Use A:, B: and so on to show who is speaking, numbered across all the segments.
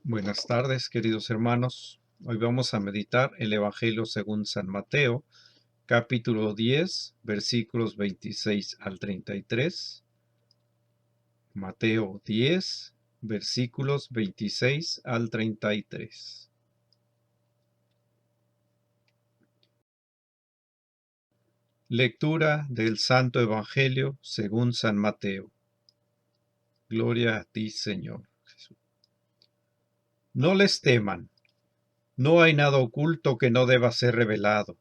A: Buenas tardes, queridos hermanos. Hoy vamos a meditar el Evangelio según San Mateo, capítulo 10, versículos 26 al 33. Mateo 10, versículos 26 al 33. Lectura del Santo Evangelio según San Mateo. Gloria a ti, Señor Jesús. No les teman. No hay nada oculto que no deba ser revelado,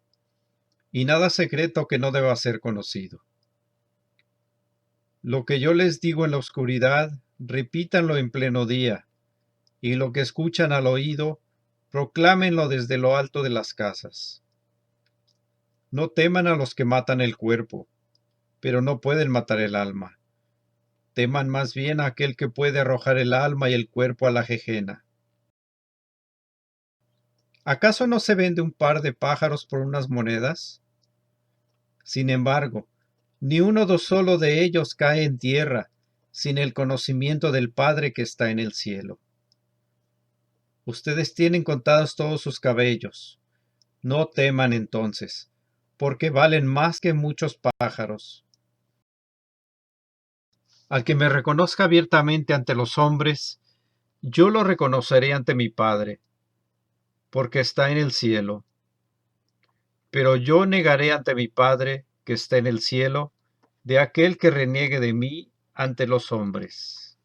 A: y nada secreto que no deba ser conocido. Lo que yo les digo en la oscuridad, repítanlo en pleno día, y lo que escuchan al oído, proclámenlo desde lo alto de las casas. No teman a los que matan el cuerpo, pero no pueden matar el alma. Teman más bien a aquel que puede arrojar el alma y el cuerpo a la gehenna. ¿Acaso no se vende un par de pájaros por unas monedas? Sin embargo, ni uno solo de ellos cae en tierra sin el conocimiento del Padre que está en el cielo. Ustedes tienen contados todos sus cabellos. No teman entonces, porque valen más que muchos pájaros. Al que me reconozca abiertamente ante los hombres, yo lo reconoceré ante mi Padre, porque está en el cielo. Pero yo negaré ante mi Padre, que está en el cielo, de aquel que reniegue de mí ante los hombres.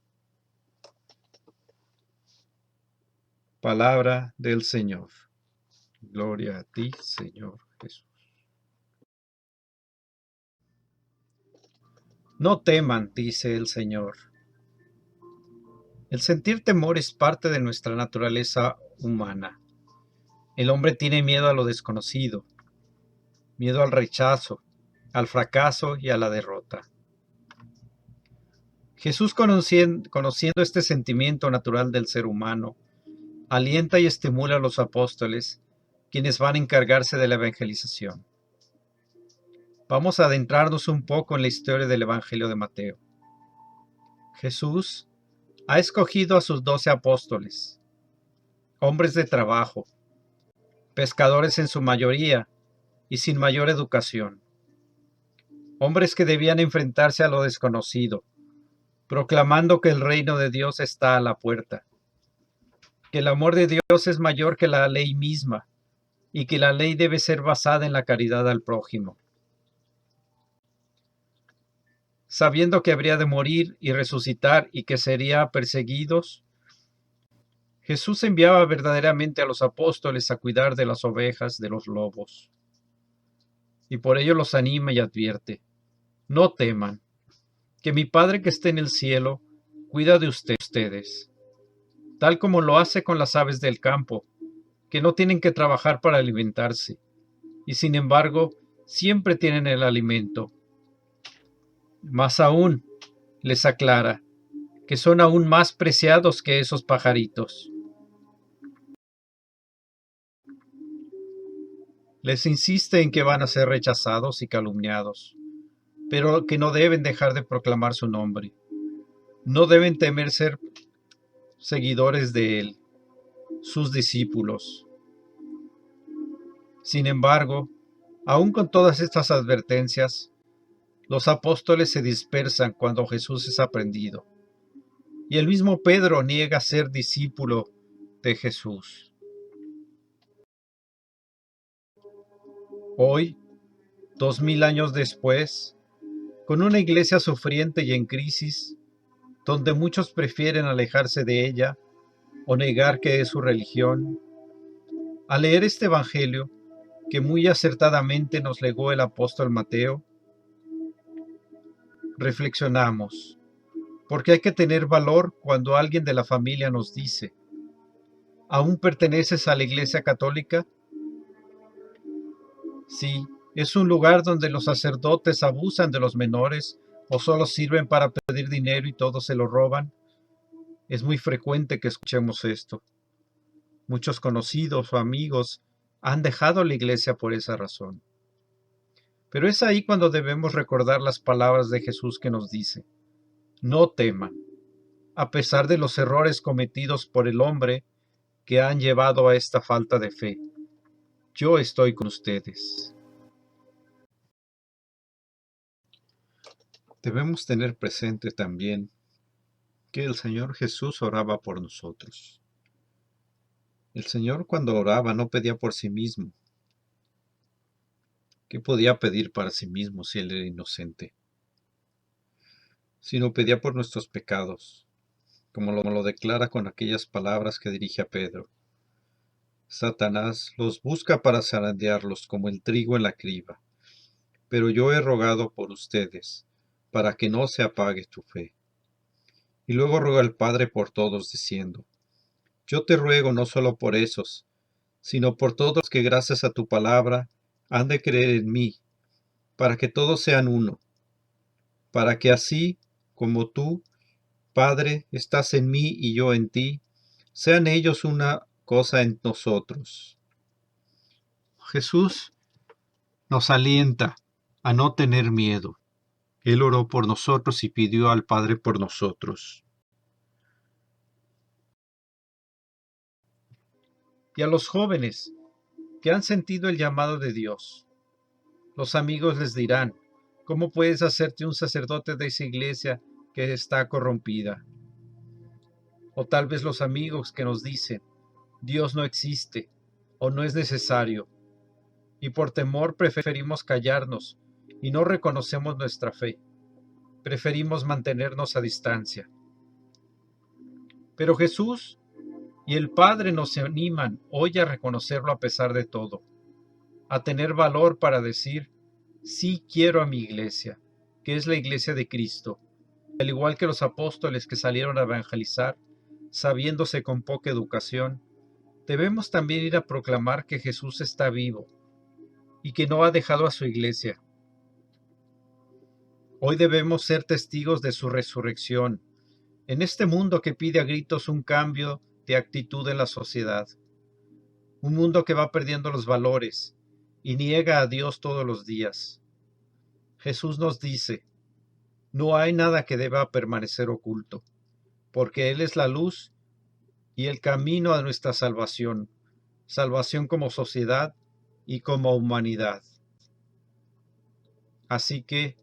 A: Palabra del Señor. Gloria a ti, Señor Jesús. No teman, dice el Señor. El sentir temor es parte de nuestra naturaleza humana. El hombre tiene miedo a lo desconocido, miedo al rechazo, al fracaso y a la derrota. Jesús, conociendo este sentimiento natural del ser humano, alienta y estimula a los apóstoles, quienes van a encargarse de la evangelización. Vamos a adentrarnos un poco en la historia del Evangelio de Mateo. Jesús ha escogido a sus 12 apóstoles, hombres de trabajo, pescadores en su mayoría y sin mayor educación, hombres que debían enfrentarse a lo desconocido, proclamando que el reino de Dios está a la puerta, que el amor de Dios es mayor que la ley misma y que la ley debe ser basada en la caridad al prójimo. Sabiendo que habría de morir y resucitar y que sería perseguidos, Jesús enviaba verdaderamente a los apóstoles a cuidar de las ovejas de los lobos. Y por ello los anima y advierte: no teman, que mi Padre que está en el cielo cuida de ustedes, tal como lo hace con las aves del campo, que no tienen que trabajar para alimentarse, y sin embargo siempre tienen el alimento. Más aún, les aclara que son aún más preciados que esos pajaritos. Les insiste en que van a ser rechazados y calumniados, pero que no deben dejar de proclamar su nombre. No deben temer ser seguidores de él, sus discípulos. Sin embargo, aún con todas estas advertencias, los apóstoles se dispersan cuando Jesús es aprendido, y el mismo Pedro niega ser discípulo de Jesús. Hoy, 2000 años después, con una iglesia sufriente y en crisis, donde muchos prefieren alejarse de ella o negar que es su religión, al leer este Evangelio, que muy acertadamente nos legó el apóstol Mateo, reflexionamos, porque hay que tener valor cuando alguien de la familia nos dice: ¿aún perteneces a la Iglesia Católica? Sí, es un lugar donde los sacerdotes abusan de los menores o solo sirven para pedir dinero y todos se lo roban. Es muy frecuente que escuchemos esto. Muchos conocidos o amigos han dejado la iglesia por esa razón. Pero es ahí cuando debemos recordar las palabras de Jesús que nos dice: no teman. a pesar de los errores cometidos por el hombre que han llevado a esta falta de fe. Yo estoy con ustedes. Debemos tener presente también que el Señor Jesús oraba por nosotros. El Señor, cuando oraba, no pedía por sí mismo. ¿Qué podía pedir para sí mismo si Él era inocente? Sino pedía por nuestros pecados, como lo declara con aquellas palabras que dirige a Pedro. Satanás los busca para zarandearlos como el trigo en la criba, pero yo he rogado por ustedes, para que no se apague tu fe. Y luego roga al Padre por todos, diciendo: Yo te ruego no solo por esos, sino por todos los que gracias a tu palabra han de creer en mí, para que todos sean uno, para que así como tú, Padre, estás en mí y yo en ti, sean ellos una cosa en nosotros. Jesús nos alienta a no tener miedo. Él oró por nosotros y pidió al Padre por nosotros. Y a los jóvenes que han sentido el llamado de Dios, los amigos les dirán: ¿cómo puedes hacerte un sacerdote de esa iglesia que está corrompida? O tal vez los amigos que nos dicen: Dios no existe o no es necesario, y por temor preferimos callarnos y no reconocemos nuestra fe. Preferimos mantenernos a distancia. Pero Jesús y el Padre nos animan hoy a reconocerlo a pesar de todo, a tener valor para decir: sí quiero a mi iglesia, que es la iglesia de Cristo. Al igual que los apóstoles que salieron a evangelizar, sabiéndose con poca educación, debemos también ir a proclamar que Jesús está vivo y que no ha dejado a su iglesia. Hoy debemos ser testigos de su resurrección, en este mundo que pide a gritos un cambio de actitud en la sociedad. Un mundo que va perdiendo los valores y niega a Dios todos los días. Jesús nos dice: no hay nada que deba permanecer oculto, porque Él es la luz y el camino a nuestra salvación, salvación como sociedad y como humanidad. Así que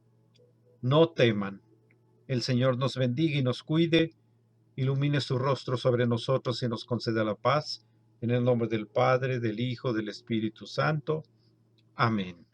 A: no teman. El Señor nos bendiga y nos cuide, ilumine su rostro sobre nosotros y nos conceda la paz. En el nombre del Padre, del Hijo, del Espíritu Santo. Amén.